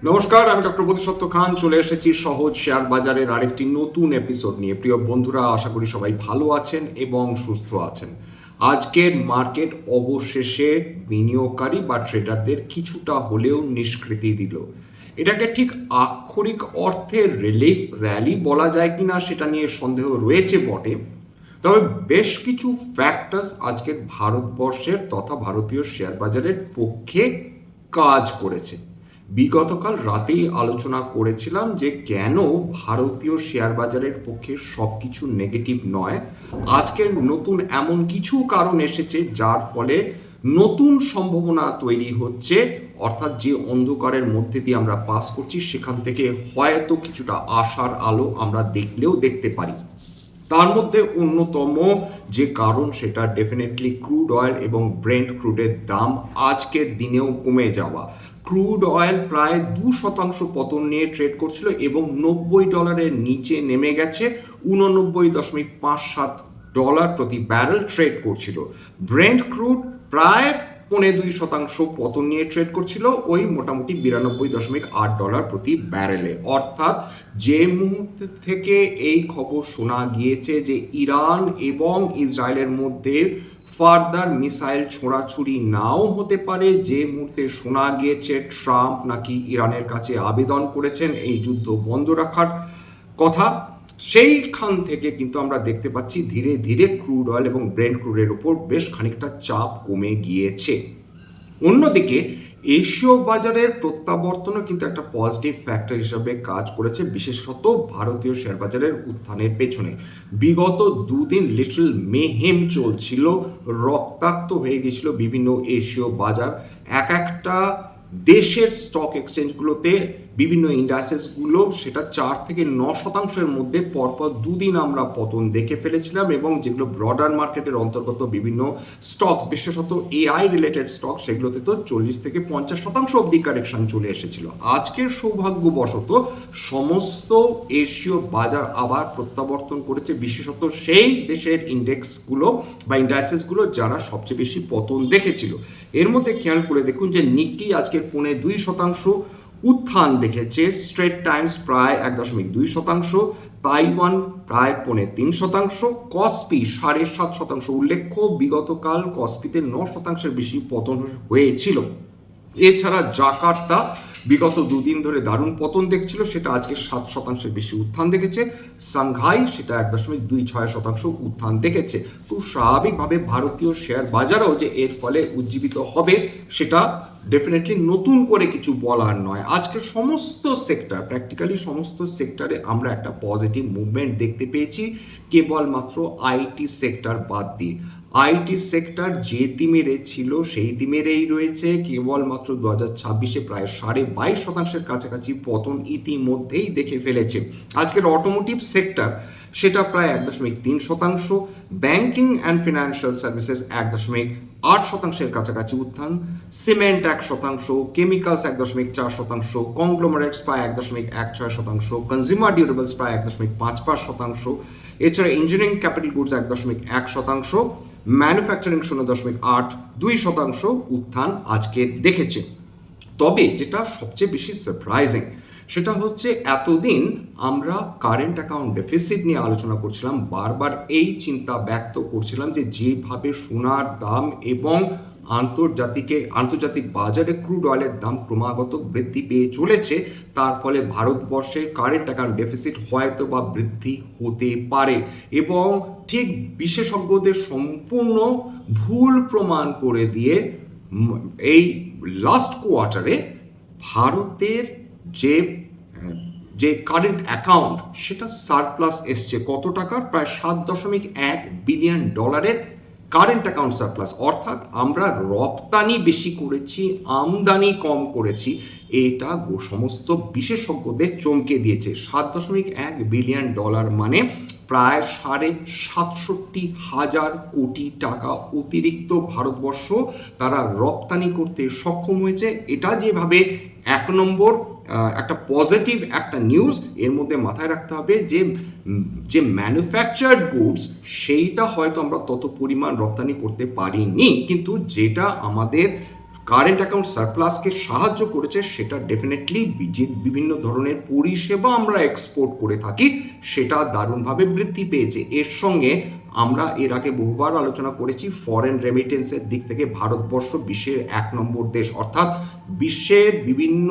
নমস্কার, আমি ডক্টর বোধিসত্ত্ব খান চলে এসেছি সহজ শেয়ার বাজারের আরেকটি নতুন এপিসোড নিয়ে। প্রিয় বন্ধুরা, আশা করি সবাই ভালো আছেন এবং সুস্থ আছেন। আজকের মার্কেট অবশেষে বিনিয়োগকারী বা ট্রেডারদের কিছুটা হলেও নিষ্কৃতি দিল। এটাকে ঠিক আক্ষরিক অর্থে রিলিফ র্যালি বলা যায় কিনা সেটা নিয়ে সন্দেহ রয়েছে বটে, তবে বেশ কিছু ফ্যাক্টরস আজকের ভারতবর্ষের তথা ভারতীয় শেয়ার বাজারের পক্ষে কাজ করেছে। বিগতকাল রাতেই আলোচনা করেছিলাম যে কেন ভারতীয় শেয়ার বাজারের পক্ষে সব কিছু নেগেটিভ নয়। আজকের নতুন এমন কিছু কারণ এসেছে যার ফলে নতুন সম্ভাবনা তৈরি হচ্ছে, অর্থাৎ যে অন্ধকারের মধ্যে দিয়ে আমরা পাস করছি সেখান থেকে হয়তো কিছুটা আশার আলো আমরা দেখলেও দেখতে পারি। তার মধ্যে অন্যতম যে কারণ সেটা ডেফিনেটলি ক্রুড অয়েল এবং ব্রেন্ট ক্রুডের দাম আজকের দিনেও কমে যাওয়া। ক্রুড অয়েল প্রায় 2% পতন নিয়ে ট্রেড করছিল এবং $90 নিচে নেমে গেছে, $89.57 প্রতি ব্যারেল ট্রেড করছিল। ব্রেন্ট ক্রুড প্রায় 2.25% পতন নিয়ে ট্রেড করছিল, ওই মোটামুটি $92.8 প্রতি ব্যারেলে। অর্থাৎ যে মুহূর্তে থেকে এই খবর শোনা গিয়েছে যে ইরান এবং ইসরায়েলের মধ্যে ফার্দার মিসাইল ছোঁড়াছুড়ি নাও হতে পারে, যে মুহূর্তে শোনা গিয়েছে ট্রাম্প নাকি ইরানের কাছে আবেদন করেছেন এই যুদ্ধ বন্ধ রাখার কথা, সেইখান থেকে কিন্তু আমরা দেখতে পাচ্ছি ধীরে ধীরে ক্রুড অয়েল এবং ব্রেন্ট ক্রুডের উপর বেশ খানিকটা চাপ কমে গিয়েছে। অন্যদিকে এশীয় বাজারের প্রত্যাবর্তনও কিন্তু একটা পজিটিভ ফ্যাক্টর হিসাবে কাজ করেছে, বিশেষত ভারতীয় শেয়ার বাজারের উত্থানের পেছনে। বিগত দুদিন লিটল মেহেম চলছিল, রক্তাক্ত হয়ে গেছিল বিভিন্ন এশীয় বাজার। এক একটা দেশের স্টক এক্সচেঞ্জগুলোতে বিভিন্ন ইন্ডাসেসগুলো সেটা 4 থেকে 9% মধ্যে পরপর দুদিন আমরা পতন দেখে ফেলেছিলাম, এবং যেগুলো ব্রডার মার্কেটের অন্তর্গত বিভিন্ন স্টকস, বিশেষত এআই রিলেটেড স্টক, সেগুলোতে তো 40 থেকে 50% অব্দি কারেকশন চলে এসেছিল। আজকের সৌভাগ্যবশত সমস্ত এশীয় বাজার আবার প্রত্যাবর্তন করেছে, বিশেষত সেই দেশের ইন্ডেক্সগুলো বা ইন্ডাসেসগুলো যারা সবচেয়ে বেশি পতন দেখেছিল। এর মধ্যে খেয়াল করে দেখুন যে নিক্কি আজকে 0.2% উত্থান দেখেছে, স্ট্রেট টাইমস প্রায় 1.2%, তাইওয়ান প্রায় 0.3%, কসপি 7.5%। উল্লেখ্য বিগতকাল কসপিতে 9% বেশি পতন হয়েছিল। এছাড়া জাকার্তা বিগত দুদিন ধরে দারুণ পতন দেখছিল, সেটা আজকে 7% বেশি উত্থান দেখেছে। সাংঘাই সেটা 1.26% উত্থান দেখেছে। খুব স্বাভাবিকভাবে ভারতীয় শেয়ার বাজারও যে এর ফলে উজ্জীবিত হবে সেটা ডেফিনেটলি নতুন করে কিছু বলার নয়। আজকের সমস্ত সেক্টর, প্র্যাকটিক্যালি সমস্ত সেক্টরে আমরা একটা পজিটিভ মুভমেন্ট দেখতে পেয়েছি, কেবলমাত্র আইটি সেক্টর বাদ দিয়ে। আইটি সেক্টর যে তিমিরে ছিল সেই তিমিরেই রয়েছে, কেবলমাত্র 2026-এ প্রায় 22.5% কাছাকাছি পতন ইতিমধ্যেই দেখে ফেলেছে। আজকের অটোমোটিভ সেক্টর সেটা প্রায় 1.3%, ব্যাংকিং অ্যান্ড ফিনান্সিয়াল সার্ভিসেস 1.8%-এর কাছাকাছি উত্থান, সিমেন্ট 1%, কেমিক্যালস 1.4%, কংগ্লোমারেটস প্রায় 1.16%, কনজিউমার ডিউরেবলস প্রায় 1.55%, এছাড়া ইঞ্জিনিয়ারিং ক্যাপিটাল গুডস 1.1%, ম্যানুফ্যাকচারিং 0.82% উত্থান আজকে দেখেছে। তবে যেটা সবচেয়ে বেশি সারপ্রাইজিং সেটা হচ্ছে এতদিন আমরা কারেন্ট অ্যাকাউন্ট ডেফিসিট নিয়ে আলোচনা করছিলাম, বারবার এই চিন্তা ব্যক্ত করছিলাম যে যেভাবে সোনার দাম এবং আন্তর্জাতিক বাজারে ক্রুড অয়েলের দাম ক্রমাগত বৃদ্ধি পেয়ে চলেছে, তার ফলে ভারতবর্ষের কারেন্ট অ্যাকাউন্ট ডেফিসিট হয়তো বা বৃদ্ধি হতে পারে, এবং ঠিক বিশেষজ্ঞদের সম্পূর্ণ ভুল প্রমাণ করে দিয়ে এই লাস্ট কোয়ার্টারে ভারতের যে কারেন্ট অ্যাকাউন্ট সেটা সারপ্লাস এসছে কত টাকার, প্রায় $7.1 বিলিয়ন কারেন্ট অ্যাকাউন্ট সারপ্লাস। অর্থাৎ আমরা রপ্তানি বেশি করেছি, আমদানি কম করেছি, এটা সমস্ত বিশেষজ্ঞদের চমকে দিয়েছে। $7.1 বিলিয়ন মানে প্রায় 67,000 কোটি টাকা অতিরিক্ত ভারতবর্ষ তারা রপ্তানি করতে সক্ষম হয়েছে। এটা যেভাবে এক নম্বর একটা পজিটিভ একটা নিউজ, এর মধ্যে মাথায় রাখতে হবে যে ম্যানুফ্যাকচার্ড গুডস সেইটা হয়তো আমরা তত পরিমাণ রপ্তানি করতে পারিনি, কিন্তু যেটা আমাদের কারেন্ট অ্যাকাউন্ট সারপ্লাসকে সাহায্য করেছে, সেটা ডেফিনেটলি যে বিভিন্ন ধরনের পরিষেবা আমরা এক্সপোর্ট করে থাকি সেটা দারুণভাবে বৃদ্ধি পেয়েছে। এর সঙ্গে আমরা এর আগে বহুবার আলোচনা করেছি, ফরেন রেমিটেন্সের দিক থেকে ভারতবর্ষ বিশ্বের 1 নম্বর দেশ, অর্থাৎ বিশ্বের বিভিন্ন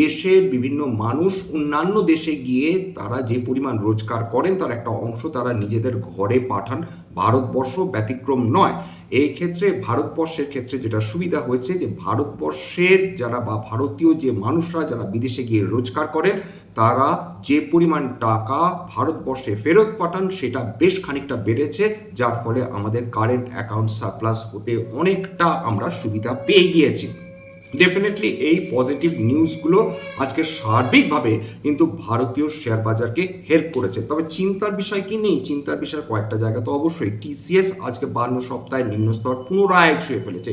দেশের বিভিন্ন মানুষ অন্যান্য দেশে গিয়ে তারা যে পরিমাণ রোজগার করেন তার একটা অংশ তারা নিজেদের ঘরে পাঠান, ভারতবর্ষ ব্যতিক্রম নয়। এই ক্ষেত্রে ভারতবর্ষের ক্ষেত্রে যেটা সুবিধা হয়েছে যে ভারতবর্ষের যারা বা ভারতীয় যে মানুষরা যারা বিদেশে গিয়ে রোজগার করেন তারা যে পরিমাণ টাকা ভারতবর্ষে ফেরত পাঠান সেটা বেশ খানিকটা বেড়েছে, যার ফলে আমাদের কারেন্ট অ্যাকাউন্ট সারপ্লাস হতে অনেকটা আমরা সুবিধা পেয়ে গিয়েছি। ডেফিনেটলি এই পজিটিভ নিউজগুলো আজকে সার্বিকভাবে কিন্তু ভারতীয় শেয়ার বাজারকে হেল্প করেছে। তবে চিন্তার বিষয় কি নেই, চিন্তার বিষয় কয়েকটা জায়গা তো অবশ্যই। টিসিএস আজকে 52 সপ্তাহের নিম্ন স্তর পুনরায় ছুঁয়ে ফেলেছে।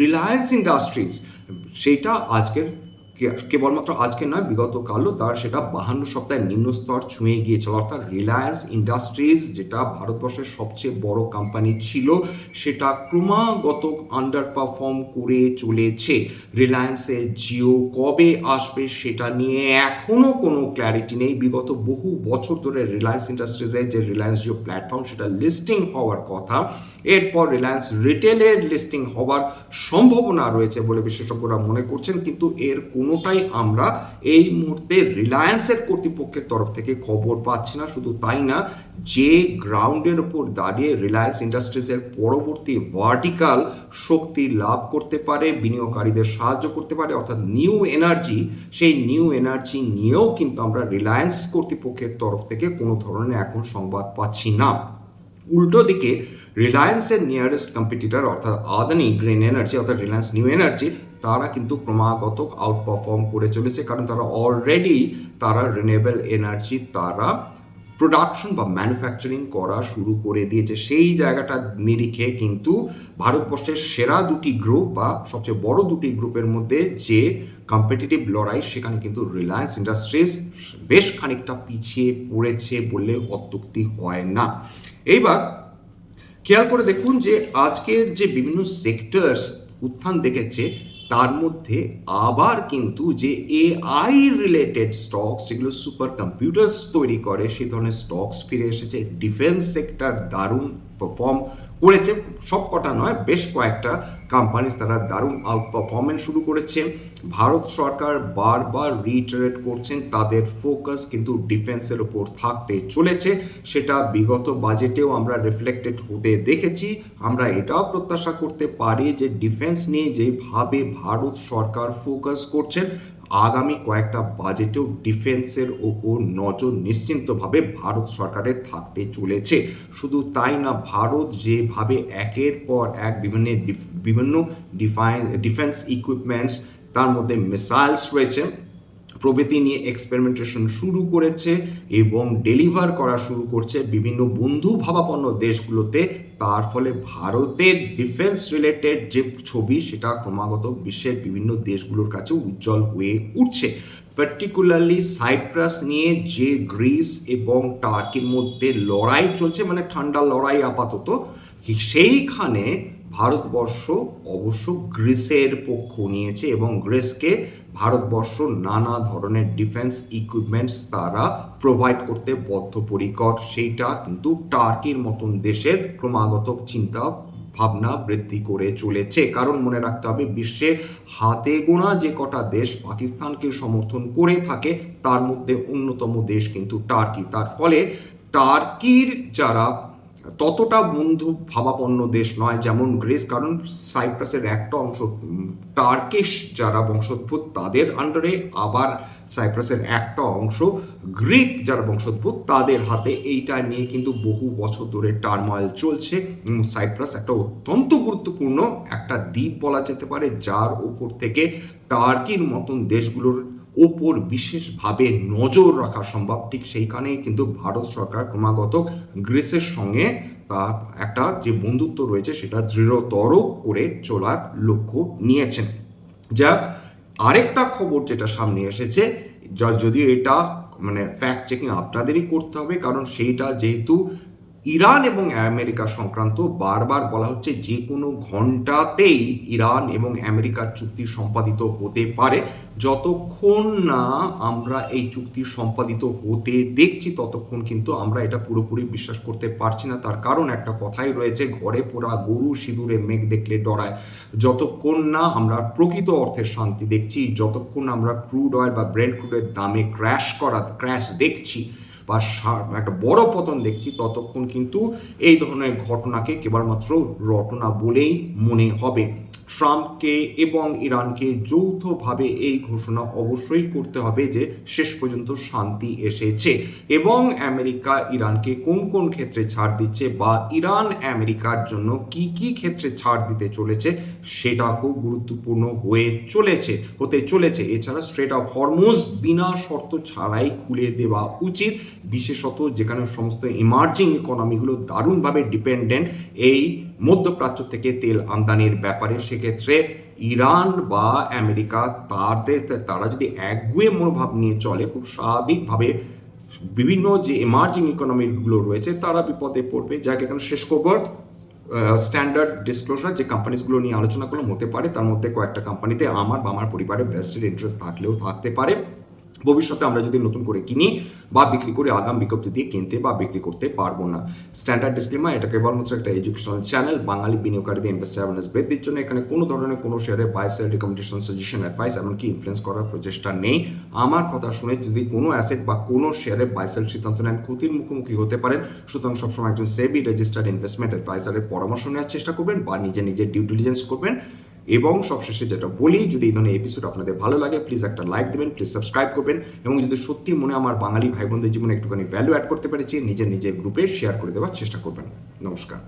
রিলায়েন্স ইন্ডাস্ট্রিজ সেইটা আজকের কেবলমাত্র আজকে নয় বিগত কালও তার সেটা 52 সপ্তাহের নিম্ন স্তর ছুঁয়ে গিয়েছিল। অর্থাৎ রিলায়েন্স ইন্ডাস্ট্রিজ যেটা ভারতবর্ষের সবচেয়ে বড় কোম্পানি ছিল সেটা ক্রমাগত আন্ডার পারফর্ম করে চলেছে। রিলায়েন্সের জিও কবে আসবে সেটা নিয়ে এখনও কোনো ক্ল্যারিটি নেই। বিগত বহু বছর ধরে রিলায়েন্স ইন্ডাস্ট্রিজের যে রিলায়েন্স জিও প্ল্যাটফর্ম সেটা লিস্টিং হওয়ার কথা, এরপর রিলায়েন্স রিটেলের লিস্টিং হওয়ার সম্ভাবনা রয়েছে বলে বিশেষজ্ঞরা মনে করছেন, কিন্তু এর কোনোটাই আমরা এই মুহূর্তে রিলায়েন্সের কর্তৃপক্ষের তরফ থেকে খবর পাচ্ছি না। শুধু তাই না, যে গ্রাউন্ডের উপর দাঁড়িয়ে রিলায়েন্স ইন্ডাস্ট্রিজের পরবর্তী ভার্টিক্যাল শক্তি লাভ করতে পারে, বিনিয়োগকারীদের সাহায্য করতে পারে, অর্থাৎ নিউ এনার্জি, সেই নিউ এনার্জি নিয়েও কিন্তু আমরা রিলায়েন্স কর্তৃপক্ষের তরফ থেকে কোনো ধরনের এখন সংবাদ পাচ্ছি না। উল্টো দিকে রিলায়েন্সের নিয়ারেস্ট কম্পিটিটর অর্থাৎ আদানি গ্রিন এনার্জি অর্থাৎ রিলায়েন্স নিউ এনার্জি তারা কিন্তু ক্রমাগত আউট পারফর্ম করে চলেছে, কারণ তারা অলরেডি তারা রিনিউয়েবল এনার্জি তারা প্রোডাকশন বা ম্যানুফ্যাকচারিং করা শুরু করে দিয়েছে। সেই জায়গাটা নিরিখে কিন্তু ভারতবর্ষের সেরা দুটি গ্রুপ বা সবচেয়ে বড় দুটি গ্রুপের মধ্যে যে কম্পিটিটিভ লড়াই সেখানে কিন্তু রিলায়েন্স ইন্ডাস্ট্রিজ বেশ খানিকটা পিছিয়ে পড়েছে বললে অত্যুক্তি হয় না। এইবার খেয়াল করে দেখুন যে আজকের যে বিভিন্ন সেক্টরস উত্থান দেখেছে তার মধ্যে আবার কিন্তু যে এআই রিলেটেড স্টকস যেগুলো সুপার কম্পিউটার্স তৈরি করে সেই ধরনের স্টকস ফিরে এসেছে। ডিফেন্স সেক্টর দারুণ পারফর্ম করেছে, সব কটা নয় বেশ কয়েকটা কোম্পানিজ তারা দারুণ আউট পারফরমেন্স শুরু করেছে। ভারত সরকার বারবার রিটারেট করছেন তাদের ফোকাস কিন্তু ডিফেন্সের উপর থাকতে চলেছে, সেটা বিগত বাজেটেও আমরা রিফ্লেক্টেড হতে দেখেছি। আমরা এটাও প্রত্যাশা করতে পারি যে ডিফেন্স নিয়ে যেভাবে ভারত সরকার ফোকাস করছেন আগামী কয়েকটা বাজেটেও ডিফেন্সের ওপর নজর নিশ্চিন্তভাবে ভারত সরকারের থাকতে চলেছে। শুধু তাই না, ভারত যেভাবে একের পর এক বিভিন্ন ডিফেন্স ইকুইপমেন্টস তার মধ্যে মিসাইলস রয়েছে প্রভৃতি নিয়ে এক্সপেরিমেন্টেশন শুরু করেছে এবং ডেলিভার করা শুরু করছে বিভিন্ন বন্ধু ভাবাপন্ন দেশগুলোতে, তার ফলে ভারতের ডিফেন্স রিলেটেড যে ছবি সেটা ক্রমাগত বিশ্বের বিভিন্ন দেশগুলোর কাছে উজ্জ্বল হয়ে উঠছে। পার্টিকুলারলি সাইপ্রাস নিয়ে যে গ্রিস এবং টার্কির মধ্যে লড়াই চলছে, মানে ঠান্ডা লড়াই আপাতত, সেইখানে ভারতবর্ষ অবশ্য গ্রিসের পক্ষ নিয়েছে এবং গ্রিসকে ভারতবর্ষ নানা ধরনের ডিফেন্স ইকুইপমেন্টস তারা প্রোভাইড করতে বদ্ধপরিকর। সেইটা কিন্তু টার্কির মতন দেশের ক্রমাগত চিন্তা ভাবনা বৃদ্ধি করে চলেছে, কারণ মনে রাখতে হবে বিশ্বের হাতে গোনা যে কটা দেশ পাকিস্তানকে সমর্থন করে থাকে তার মধ্যে অন্যতম দেশ কিন্তু টার্কি। তার ফলে টার্কির যারা ততটা বন্ধু ভাবাপন্ন দেশ নয় যেমন গ্রিস, কারণ সাইপ্রাসের একটা অংশ টার্কিশ যারা বংশোদ্ভূত তাদের আন্ডারে, আবার সাইপ্রাসের একটা অংশ গ্রিক যারা বংশোদ্ভূত তাদের হাতে। এইটা নিয়ে কিন্তু বহু বছর ধরে টার্ময়েল চলছে। সাইপ্রাস একটা অত্যন্ত গুরুত্বপূর্ণ একটা দ্বীপ বলা যেতে পারে, যার উপর থেকে টার্কির মতন দেশগুলোর ওপর বিশেষভাবে নজর রাখা সম্ভব। ঠিক সেইখানেই কিন্তু ভারত সরকার ক্রমাগত গ্রিসের সঙ্গে একটা যে বন্ধুত্ব রয়েছে সেটা দৃঢ়তর করে চলার লক্ষ্য নিয়েছেন। যাক, আরেকটা খবর যেটা সামনে এসেছে, যদিও এটা মানে ফ্যাক্ট চেকিং আপনাদেরই করতে হবে, কারণ সেইটা যেহেতু ইরান এবং আমেরিকা সংক্রান্ত বারবার বলা হচ্ছে যে কোনো ঘন্টাতেই ইরান এবং আমেরিকার চুক্তি সম্পাদিত হতে পারে। যতক্ষণ না আমরা এই চুক্তি সম্পাদিত হতে দেখছি ততক্ষণ কিন্তু আমরা এটা পুরোপুরি বিশ্বাস করতে পারছি না। তার কারণ একটা কথাই রয়েছে, ঘরে পোড়া গরু সিঁদুরে মেঘ দেখলে ডরায়। যতক্ষণ না আমরা প্রকৃত অর্থে শান্তি দেখছি, যতক্ষণ আমরা ক্রুড অয়েল বা ব্রেন্ট ক্রুডের দামে ক্র্যাশ দেখছি বা একটা বড় পতন দেখছি, ততক্ষণ কিন্তু এই ধরনের ঘটনাকে কেবলমাত্র রটনা বলেই মনে হবে। ট্রাম্পকে এবং ইরানকে যৌথভাবে এই ঘোষণা অবশ্যই করতে হবে যে শেষ পর্যন্ত শান্তি এসেছে, এবং আমেরিকা ইরানকে কোন কোন ক্ষেত্রে ছাড় দিচ্ছে বা ইরান আমেরিকার জন্য কি কি ক্ষেত্রে ছাড় দিতে চলেছে সেটা খুব গুরুত্বপূর্ণ হতে চলেছে। এছাড়া স্ট্রেট অফ হরমুজ বিনা শর্ত ছাড়াই খুলে দেওয়া উচিত, বিশেষত যেখানে সমস্ত ইমার্জিং ইকোনমিগুলো দারুণভাবে ডিপেন্ডেন্ট এই মধ্যপ্রাচ্য থেকে তেল আমদানির ব্যাপারে। সেক্ষেত্রে ইরান বা আমেরিকা তারা যদি একগুঁয়ে মনোভাব নিয়ে চলে, খুব স্বাভাবিকভাবে বিভিন্ন যে ইমার্জিং ইকোনমিগুলো রয়েছে তারা বিপদে পড়বে। যাকে এখানে শেষ করবো, স্ট্যান্ডার্ড ডিসক্লোজার যে কোম্পানিসগুলো নিয়ে আলোচনা করলাম, হতে পারে তার মধ্যে কয়েকটা কোম্পানিতে আমার বা আমার পরিবারের ভেস্টেড ইন্টারেস্ট থাকলেও থাকতে পারে। ভবিষ্যতে আমরা যদি নতুন করে কিনি বা বিক্রি করে আগাম বিজ্ঞপ্তি দিয়ে কিনতে বা বিক্রি করতে পারবো না। স্ট্যান্ডার্ড ডিসক্লেমার, এটা কেবলমাত্র একটা এডুকেশনাল চ্যানেল। বাঙালি বিনিয়োগকারীদের ইনভেস্টার অ্যাওয়ারনেস বৃদ্ধির জন্য এখানে কোনো ধরনের কোনো শেয়ারের buy sell recommendation, suggestion, advice এমনকি ইনফ্লুয়েন্স করার প্রচেষ্টা নেই। আমার কথা শুনে যদি কোনো অ্যাসেট বা কোনো শেয়ারের বাই সেল সিদ্ধান্ত নেন, ক্ষতির মুখোমুখি হতে পারেন। সুতরাং সবসময় একজন সেবি রেজিস্টার্ড ইনভেস্টমেন্ট অ্যাডভাইজারের পরামর্শ নেওয়ার চেষ্টা করবেন বা নিজের ডিউ ডিলিজেন্স করবেন। এবং সবশেষে যেটা বলি, যদি এই ধরনের এপিসোড আপনাদের ভালো লাগে প্লিজ একটা লাইক দেবেন, প্লিজ সাবস্ক্রাইব করবেন, এবং যদি সত্যি মনে আমার বাঙালি ভাই বোনদের জীবনে একটুখানি ভ্যালু অ্যাড করতে পেরেছি, নিজের গ্রুপে শেয়ার করে দেওয়ার চেষ্টা করবেন। নমস্কার।